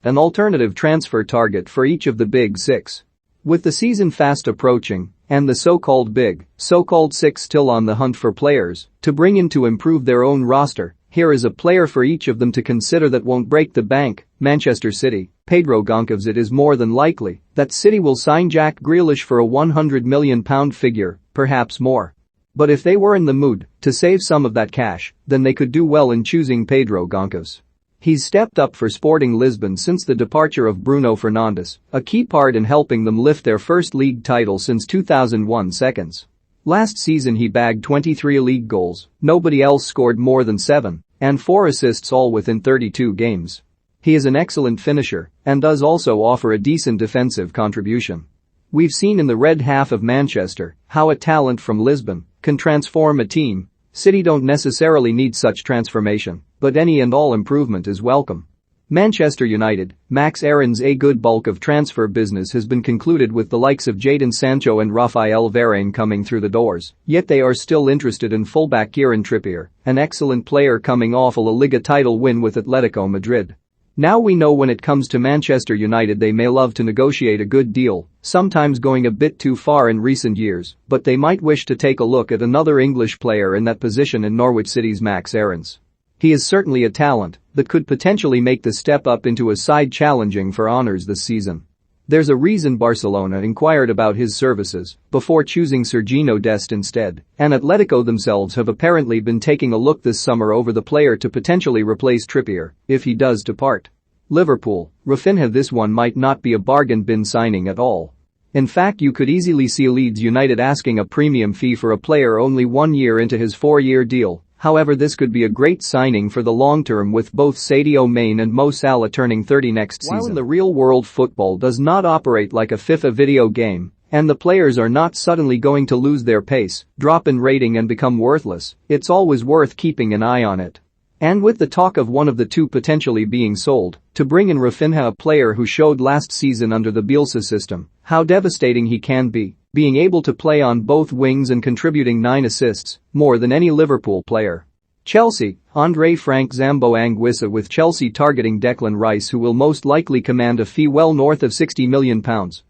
an alternative transfer target for each of the Big Six. With the season fast approaching and the so-called Six still on the hunt for players to bring in to improve their own roster, here is a player for each of them to consider that won't break the bank. Manchester City, Pedro Goncalves. It is more than likely that City will sign Jack Grealish for a £100 million figure, perhaps more. But if they were in the mood to save some of that cash, then they could do well in choosing Pedro Goncalves. He's stepped up for Sporting Lisbon since the departure of Bruno Fernandes, a key part in helping them lift their first league title since 2001 seconds. Last season he bagged 23 league goals, nobody else scored more than 7, and 4 assists all within 32 games. He is an excellent finisher and does also offer a decent defensive contribution. We've seen in the red half of Manchester how a talent from Lisbon can transform a team. City don't necessarily need such transformation, but any and all improvement is welcome. Manchester United, Max Aarons. A good bulk of transfer business has been concluded with the likes of Jadon Sancho and Raphael Varane coming through the doors, yet they are still interested in fullback Kieran Trippier, an excellent player coming off a La Liga title win with Atletico Madrid. Now we know when it comes to Manchester United they may love to negotiate a good deal, sometimes going a bit too far in recent years, but they might wish to take a look at another English player in that position in Norwich City's Max Aarons. He is certainly a talent that could potentially make the step up into a side challenging for honours this season. There's a reason Barcelona inquired about his services before choosing Sergiño Dest instead, and Atletico themselves have apparently been taking a look this summer over the player to potentially replace Trippier if he does depart. Liverpool, Raphinha. This one might not be a bargain bin signing at all. In fact, you could easily see Leeds United asking a premium fee for a player only 1 year into his 4-year deal. However, this could be a great signing for the long term with both Sadio Mane and Mo Salah turning 30 next season. While in the real world, football does not operate like a FIFA video game, and the players are not suddenly going to lose their pace, drop in rating and become worthless, it's always worth keeping an eye on it. And with the talk of one of the two potentially being sold, to bring in Raphinha, a player who showed last season under the Bielsa system how devastating he can be, being able to play on both wings and contributing 9 assists, more than any Liverpool player. Chelsea, Andre Frank Zambo Anguissa. With Chelsea targeting Declan Rice, who will most likely command a fee well north of £60 million,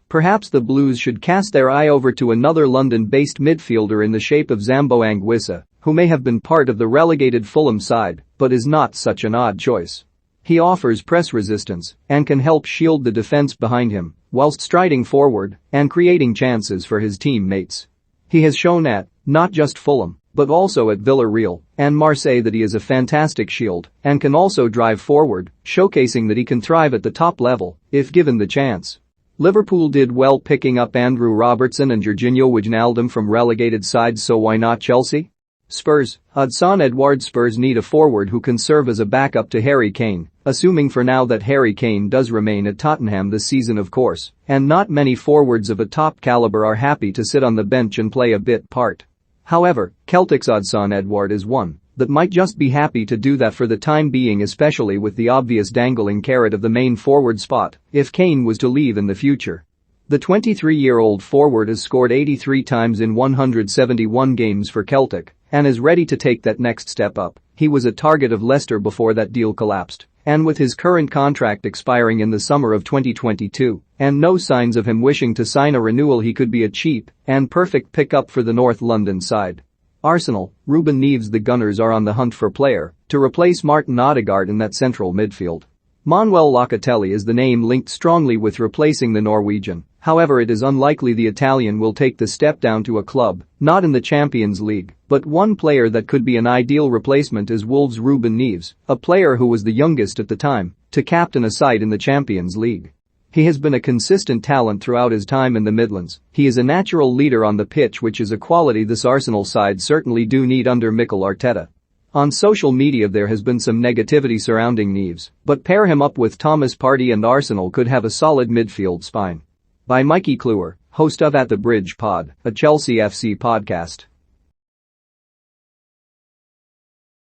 perhaps the Blues should cast their eye over to another London-based midfielder in the shape of Zambo Anguissa, who may have been part of the relegated Fulham side, but is not such an odd choice. He offers press resistance and can help shield the defense behind him whilst striding forward and creating chances for his teammates. He has shown at not just Fulham, but also at Villarreal and Marseille that he is a fantastic shield and can also drive forward, showcasing that he can thrive at the top level if given the chance. Liverpool did well picking up Andrew Robertson and Jorginho Wijnaldum from relegated sides, so why not Chelsea? Spurs, Hudson Edwards. Spurs need a forward who can serve as a backup to Harry Kane, assuming for now that Harry Kane does remain at Tottenham this season, of course, and not many forwards of a top caliber are happy to sit on the bench and play a bit part. However, Celtic's Hudson Edwards is one that might just be happy to do that for the time being, especially with the obvious dangling carrot of the main forward spot if Kane was to leave in the future. The 23-year-old forward has scored 83 times in 171 games for Celtic and is ready to take that next step up. He was a target of Leicester before that deal collapsed, and with his current contract expiring in the summer of 2022 and no signs of him wishing to sign a renewal, he could be a cheap and perfect pickup for the North London side. Arsenal, Ruben Neves. The Gunners are on the hunt for a player to replace Martin Odegaard in that central midfield. Manuel Locatelli is the name linked strongly with replacing the Norwegian. However, it is unlikely the Italian will take the step down to a club not in the Champions League, but one player that could be an ideal replacement is Wolves' Ruben Neves, a player who was the youngest at the time to captain a side in the Champions League. He has been a consistent talent throughout his time in the Midlands. He is a natural leader on the pitch, which is a quality this Arsenal side certainly do need under Mikel Arteta. On social media there has been some negativity surrounding Neves, but pair him up with Thomas Partey and Arsenal could have a solid midfield spine. By Mikey Kluwer, host of At the Bridge Pod, a Chelsea FC podcast.